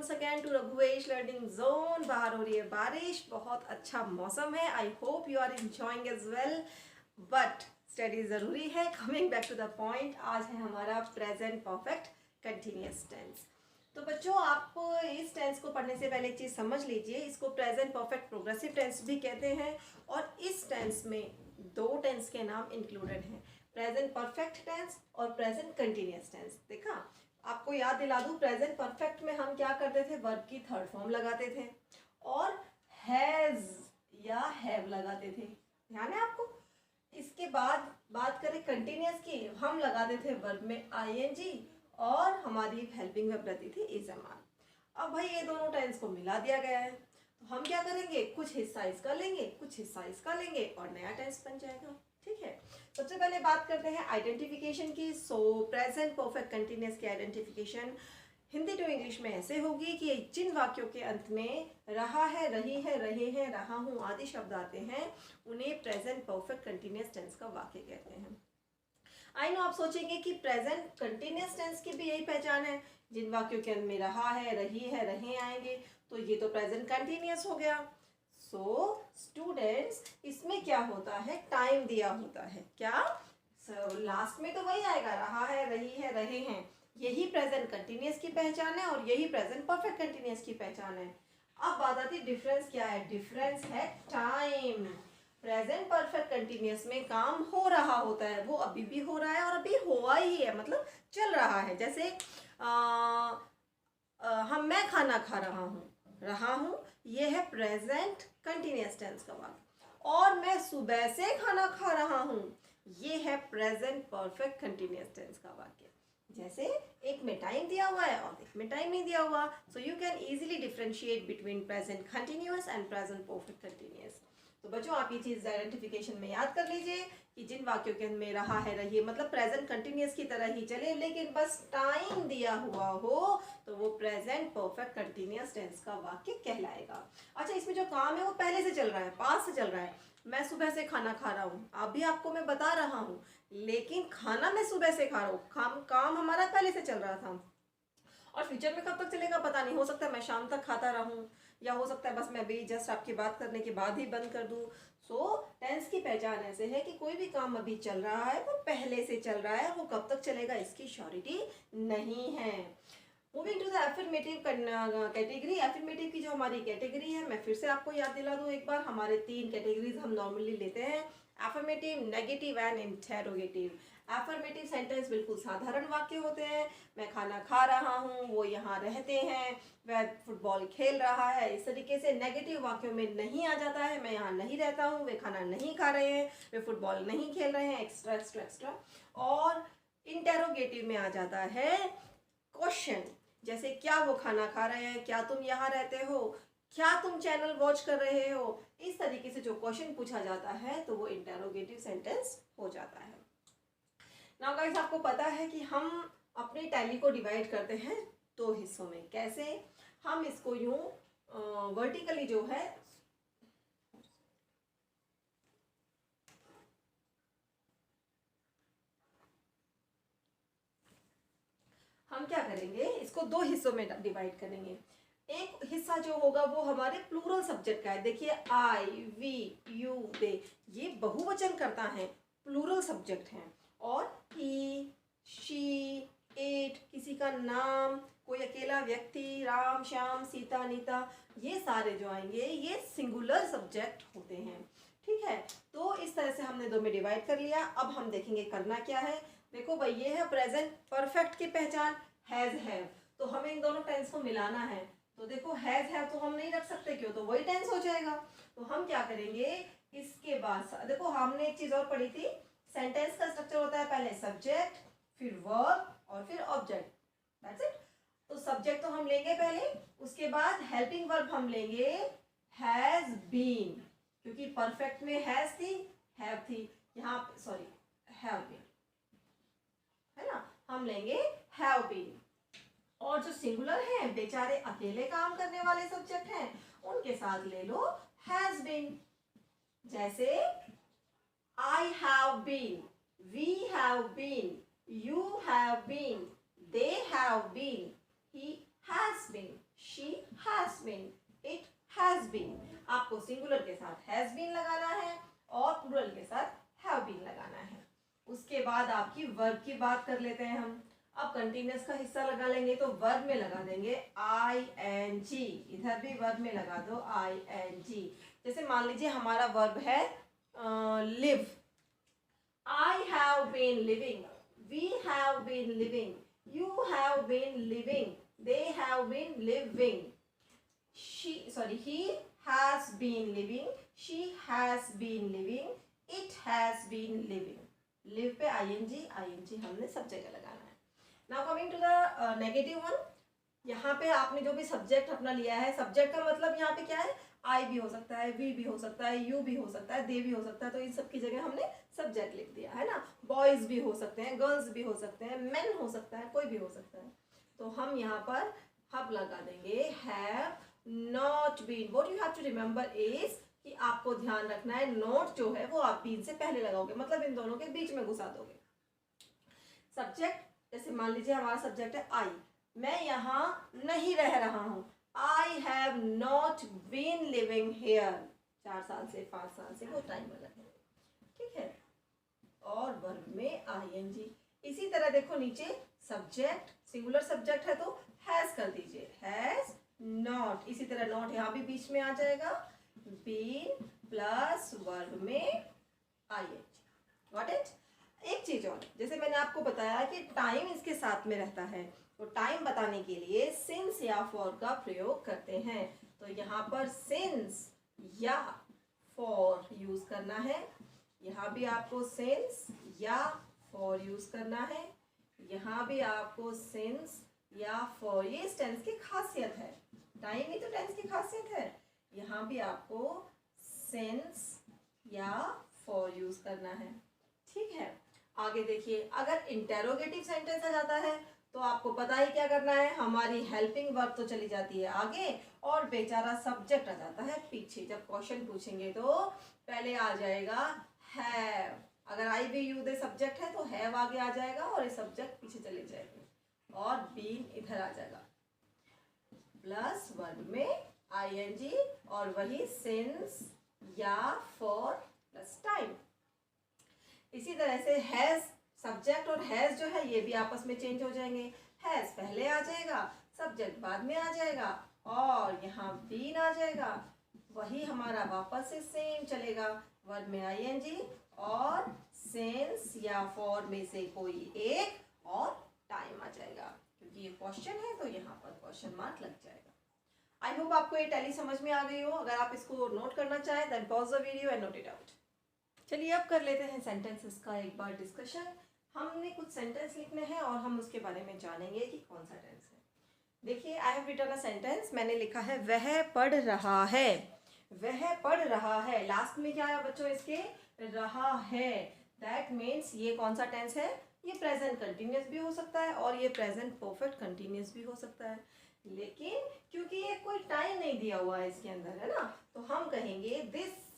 once again to Raghuvesh learning zone. बाहर हो रही है बारिश, बहुत अच्छा मौसम है। I hope you are enjoying as well, but study ज़रूरी है। Coming back to the point, आज है हमारा प्रेजेंट परफेक्ट कंटिन्यूस टेंस। तो बच्चों, आप इस टेंस को पढ़ने से पहले एक चीज़ समझ लीजिए, इसको प्रेजेंट परफेक्ट प्रोग्रेसिव टेंस भी कहते हैं। और इस टेंस में दो टेंस के नाम इंक्लूडेड हैं, प्रेजेंट परफेक्ट टेंस और प्रेजेंट कंटिन्यूस टेंस। देखा, आपको याद दिला दूं, प्रेजेंट परफेक्ट में हम क्या करते थे, वर्ब की थर्ड फॉर्म लगाते थे और हैज या हैव लगाते थे। ध्यान है आपको? इसके बाद बात करें कंटिन्यूस की, हम लगाते थे वर्ब में आईएनजी और हमारी हेल्पिंग वर्ब रहती थी इज एम आर। अब भाई ये दोनों टेंस को मिला दिया गया है, तो हम क्या करेंगे, कुछ हिस्सा इसका लेंगे, कुछ हिस्सा इसका लेंगे और नया टेंस बन जाएगा। ठीक है, सबसे पहले बात करते हैं आइडेंटिफिकेशन की। सो प्रेजेंट परफेक्ट कंटिन्यूस की आइडेंटिफिकेशन हिंदी टू इंग्लिश में ऐसे होगी कि जिन वाक्यों के अंत में रहा है, रही है, रहे हैं, रहा हूँ आदि शब्द आते हैं, उन्हें प्रेजेंट परफेक्ट कंटिन्यूस टेंस का वाक्य कहते हैं। आई नो आप सोचेंगे कि प्रेजेंट कंटिन्यूस टेंस की भी यही पहचान है, जिन वाक्यों के अंत में रहा है, रही है, रहे आएंगे, तो ये तो प्रेजेंट कंटिन्यूस हो गया। सो स्टूडेंट्स, इसमें क्या होता है, टाइम दिया होता है। क्या लास्ट में तो वही आएगा, रहा है, रही है, रहे हैं। यही प्रेजेंट कंटिन्यूस की पहचान है और यही प्रेजेंट परफेक्ट कंटिन्यूस की पहचान है। अब बात आती है डिफरेंस क्या है। डिफरेंस है टाइम। प्रेजेंट परफेक्ट कंटिन्यूस में काम हो रहा होता है, वो अभी भी हो रहा है और अभी हुआ ही है, मतलब चल रहा है। जैसे मैं खाना खा रहा हूँ, ये है प्रेजेंट कंटिन्यूस टेंस का वाक्य। और मैं सुबह से खाना खा रहा हूँ, ये है प्रेजेंट परफेक्ट कंटिन्यूस टेंस का वाक्य। जैसे एक में टाइम दिया हुआ है और एक में टाइम नहीं दिया हुआ, so you can easily differentiate between present continuous and present perfect continuous. तो बच्चों, आप ये चीज़ आइडेंटिफिकेशन में याद कर लीजिए कि जिन वाक्यों के अंदर में रहा है, रही, मतलब प्रेजेंट कंटिन्यूस की तरह ही चले, लेकिन बस टाइम दिया हुआ हो, तो वो प्रेजेंट परफेक्ट कंटिन्यूस टेंस का वाक्य कहलाएगा। अच्छा, इसमें जो काम है वो पहले से चल रहा है, पास से चल रहा है। मैं सुबह से खाना खा रहा हूँ, अभी आपको मैं बता रहा हूँ, लेकिन खाना मैं सुबह से खा रहा हूँ, काम हमारा पहले से चल रहा था। और फ्यूचर में कब तक चलेगा पता नहीं, हो सकता है मैं शाम तक खाता रहूं, या हो सकता है बस मैं अभी जस्ट आपकी बात करने के बाद ही बंद कर दूं। सो टेंस की पहचान ऐसे है कि कोई भी काम अभी चल रहा है वो पहले से चल रहा है, वो कब तक चलेगा इसकी श्योरिटी नहीं है। Moving to the affirmative category. Affirmative की जो हमारी कैटेगरी है, मैं फिर से आपको याद दिला दूं एक बार, हमारे 3 कैटेगरीज हम नॉर्मली लेते हैं, affirmative, negative and interrogative. Affirmative sentence बिल्कुल साधारण वाक्य होते हैं। मैं खाना खा रहा हूँ, वो यहाँ रहते हैं, वह फुटबॉल खेल रहा है, इस तरीके से। नेगेटिव वाक्यों में नहीं आ जाता है, मैं यहाँ नहीं रहता हूँ, वे खाना नहीं खा रहे हैं, वे फुटबॉल नहीं खेल रहे हैं, एक्स्ट्रा एक्स्ट्रा एक्स्ट्रा। और इंटेरोगेटिव में आ जाता है क्वेश्चन, जैसे क्या वो खाना खा रहे हैं, क्या तुम यहाँ रहते हो, क्या तुम चैनल वॉच कर रहे हो। इस तरीके से जो क्वेश्चन पूछा जाता है तो वो इंटेरोगेटिव सेंटेंस हो जाता है। नाउ गाइस, आपको पता है कि हम अपनी टैली को डिवाइड करते हैं 2 हिस्सों में। कैसे? हम इसको यूं वर्टिकली जो है, हम क्या करेंगे, इसको 2 हिस्सों में डिवाइड करेंगे। एक हिस्सा जो होगा वो हमारे प्लूरल सब्जेक्ट का है। देखिए, आई, वी, यू, दे, ये बहुवचन करता है, प्लूरल सब्जेक्ट हैं। और ही, शी, इट, किसी का नाम, कोई अकेला व्यक्ति, राम, श्याम, सीता, नीता, ये सारे जो आएंगे ये सिंगुलर सब्जेक्ट होते हैं। ठीक है, तो इस तरह से हमने 2 में डिवाइड कर लिया। अब हम देखेंगे करना क्या है। देखो भाई, ये है प्रेजेंट परफेक्ट की पहचान, हैज, हैव। तो हमें इन दोनों टेंस को मिलाना है। तो देखो, हैज, हैव तो हम नहीं रख सकते, क्यों, तो वही टेंस हो जाएगा। तो हम क्या करेंगे, इसके बाद देखो, हमने एक चीज और पढ़ी थी, सेंटेंस का स्ट्रक्चर होता है पहले सब्जेक्ट, फिर वर्ब और फिर ऑब्जेक्ट। That's it. तो सब्जेक्ट तो हम लेंगे पहले, उसके बाद हेल्पिंग वर्ब हम लेंगे हैज बीन, क्योंकि परफेक्ट में हैज थी, हैव थी, यहाँ सॉरी हैव बीन, है ना, हम लेंगे हैव बीन। और जो सिंगुलर हैं, बेचारे अकेले काम करने वाले सब्जेक्ट हैं, उनके साथ ले लो हैज बीन। जैसे I have been, we have been, you have been, they have been, he has been, she has been, it has been। आपको सिंगुलर के साथ has been लगाना है और प्लूरल के साथ have been लगाना है। उसके बाद आपकी वर्ब की बात कर लेते हैं हम। अब कंटिन्यूअस का हिस्सा लगा लेंगे तो वर्ब में लगा देंगे ing, इधर भी वर्ब में लगा दो ing। जैसे मान लीजिए हमारा वर्ब है live, I have been living, we have been living, you have been living, they have been living, he has been living, she has been living, it has been living। Live पे ing हमने सब जगह लगाना है। Now coming to the negative one, यहाँ पे आपने जो भी सब्जेक्ट अपना लिया है, सब्जेक्ट का मतलब यहाँ पे क्या है, आई भी हो सकता है, वी भी हो सकता है, यू भी हो सकता है, दे भी हो सकता है, तो इन सब की जगह हमने सब्जेक्ट लिख दिया है ना। बॉयज भी हो सकते हैं, गर्ल्स भी हो सकते हैं, मेन हो सकता है, कोई भी हो सकता है। तो हम यहाँ पर हब लगा देंगे have not been. What you have to remember is कि आपको ध्यान रखना है नॉट जो है वो आप बीन से पहले लगाओगे, मतलब इन दोनों के बीच में घुसा दोगे। सब्जेक्ट जैसे मान लीजिए हमारा सब्जेक्ट है आई, मैं यहाँ नहीं रह रहा हूँ, I have not been living here, 4 साल से 5 साल से, वो टाइम अलग है, ठीक है। और वर्ब में ing। इसी तरह देखो नीचे सब्जेक्ट, सिंगुलर सब्जेक्ट है तो हैज कर दीजिए, हैज नॉट। इसी तरह नॉट यहाँ भी बीच में आ जाएगा, बीन प्लस वर्ब में ing। Got it. एक चीज और, जैसे मैंने आपको बताया कि टाइम इसके साथ में रहता है, तो टाइम बताने के लिए सिंस या फॉर का प्रयोग करते हैं। तो यहाँ पर सिंस या फॉर यूज करना है, यहाँ भी आपको सिंस या फॉर यूज करना है, यहाँ भी आपको सिंस या फॉर। ये इस टेंस की खासियत है, टाइम ही तो टेंस की खासियत है। यहाँ भी आपको सिंस या फॉर यूज करना है, ठीक है। आगे देखिए, अगर इंटेरोगेटिव सेंटेंस आ जाता है तो आपको पता ही क्या करना है, हमारी हेल्पिंग वर्ब तो चली जाती है आगे और बेचारा सब्जेक्ट आ जाता है पीछे। जब क्वेश्चन पूछेंगे तो पहले आ जाएगा हैव, अगर आई वी यू दे सब्जेक्ट है तो हैव आगे आ जाएगा और ये सब्जेक्ट पीछे चले जाएंगे और बीन इधर आ जाएगा, प्लस वर्ब में ing और वही सिंस या फॉर प्लस टाइम। इसी तरह से हैज सब्जेक्ट और हैज जो है ये भी आपस में चेंज हो जाएंगे, हैज पहले आ जाएगा, सब्जेक्ट बाद में आ जाएगा और यहाँ बीन आ जाएगा, वही हमारा वापस से सेम चलेगा, वर्ब में ing और सिंस या फॉर में से कोई एक और टाइम आ जाएगा। क्योंकि ये क्वेश्चन है तो यहाँ पर क्वेश्चन मार्क लग जाएगा। आई होप आपको ये टैली समझ में आ गई हो। अगर आप इसको नोट करना चाहें then pause the video and note it out. चलिए अब कर लेते हैं सेंटेंसेस का एक बार डिस्कशन। हमने कुछ सेंटेंस लिखने हैं और हम उसके बारे में जानेंगे कि कौन सा टेंस है। देखिए, I have written a sentence, मैंने लिखा है वह पढ़ रहा है। वह पढ़ रहा है, लास्ट में क्या आया बच्चों इसके, रहा है। दैट मीन्स ये कौन सा टेंस है, ये प्रेजेंट कंटिन्यूअस भी हो सकता है और ये प्रेजेंट परफेक्ट कंटिन्यूअस भी हो सकता है। लेकिन क्योंकि ये कोई टाइम नहीं दिया हुआ है इसके अंदर, है ना, तो हम कहेंगे this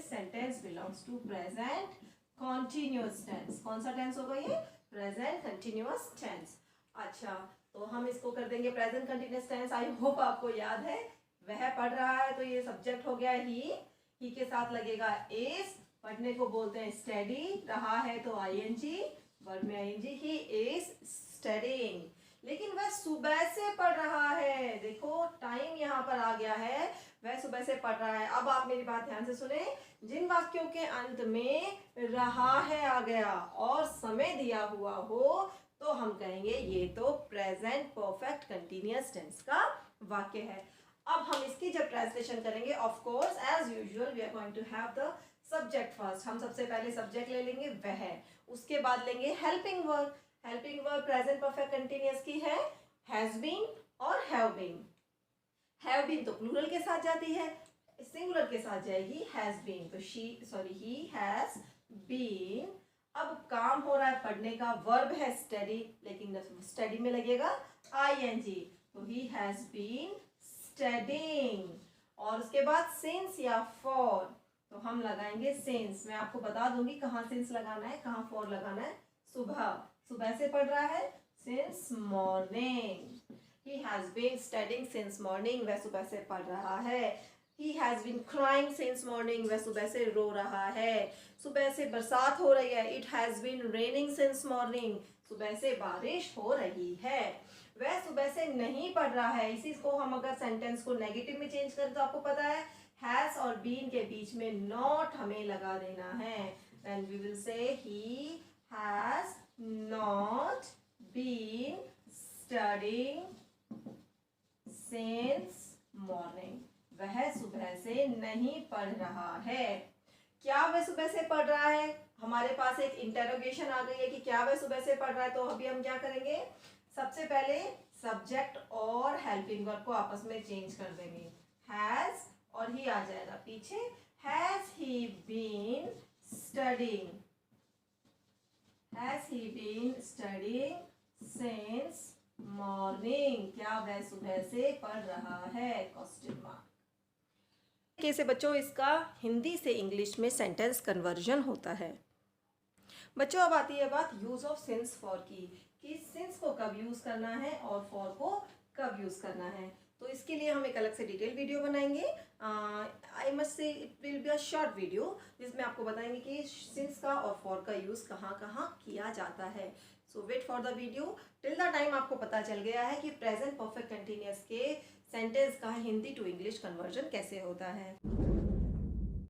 sentence belongs to present continuous tense. कौन सा टेंस होगा ये, प्रेजेंट कंटिन्यूअस टेंस। अच्छा, तो हम इसको कर देंगे present continuous tense. I hope आपको याद है, वह पढ़ रहा है तो ये सब्जेक्ट हो गया ही के साथ लगेगा इज, पढ़ने को बोलते हैं स्टडी, रहा है तो ing, वर्ब में ing, ही इज स्टडीइंग। लेकिन वह सुबह से पढ़ रहा है, देखो टाइम यहाँ पर आ गया है, वह सुबह से पढ़ रहा है। अब आप मेरी बात ध्यान से सुने, जिन वाक्यों के अंत में रहा है आ गया और समय दिया हुआ हो तो हम कहेंगे ये तो प्रेजेंट परफेक्ट कंटिन्यूअस टेंस का वाक्य है। अब हम इसकी जब ट्रांसलेशन करेंगे, of course as usual we are going to have the subject first. हम सबसे पहले सब्जेक्ट ले लेंगे वह, उसके बाद लेंगे helping verb. Helping verb present perfect continuous की है हैज बीन और हैव बीन। हैव बीन तो प्लूरल के साथ जाती है, सिंगुलर के साथ जाएगी हैज बीन, तो ही हैज बीन। अब काम हो रहा है पढ़ने का, वर्ब है स्टडी, लेकिन स्टडी में लगेगा ing, तो ही हैज बीन स्टडीइंग। और उसके बाद सिंस या फॉर, तो हम लगाएंगे सिंस। मैं आपको बता दूंगी कहाँ सिंस लगाना है, कहाँ फॉर लगाना है। सुबह से पढ़ रहा है, since morning. He has been studying since morning. वह सुबह से पढ़ रहा है. He has been crying since morning. वह सुबह से रो रहा है. सुबह से बरसात हो रही है. It has been raining since morning. सुबह से बारिश हो रही है. वह सुबह से नहीं पढ़ रहा है. इसी को हम अगर सेंटेंस को नेगेटिव में चेंज करें तो आपको पता है हैज और बीन के बीच में नॉट हमें लगा देना है. Then we will say he has not been studying since morning. वह सुबह से नहीं पढ़ रहा है. क्या वह सुबह से पढ़ रहा है? हमारे पास एक इंटरोगेशन आ गई है कि क्या वह सुबह से पढ़ रहा है. तो अभी हम क्या करेंगे, सबसे पहले सब्जेक्ट और हेल्पिंग वर्ब को आपस में चेंज कर देंगे. हैज और ही आ जाएगा पीछे. Has he been studying. Has he been studying since morning. क्या वह सुबह से पढ़ रहा है? Question mark. कैसे बच्चों इसका हिंदी से इंग्लिश में सेंटेंस कन्वर्जन होता है. बच्चों अब आती है बात यूज ऑफ सिंस फॉर की, कि सिंस को कब यूज करना है और फॉर को कब यूज करना है. तो इसके लिए हम एक अलग से डिटेल वीडियो बनाएंगे. I must say it will be a short video जिसमें आपको बताएंगे कि सिंस का और फॉर का यूज कहाँ कहाँ किया जाता है. So wait for the video. Till the time आपको पता चल गया है कि प्रेजेंट परफेक्ट कंटिन्यूअस के सेंटेंस का हिंदी टू इंग्लिश कन्वर्जन कैसे होता है.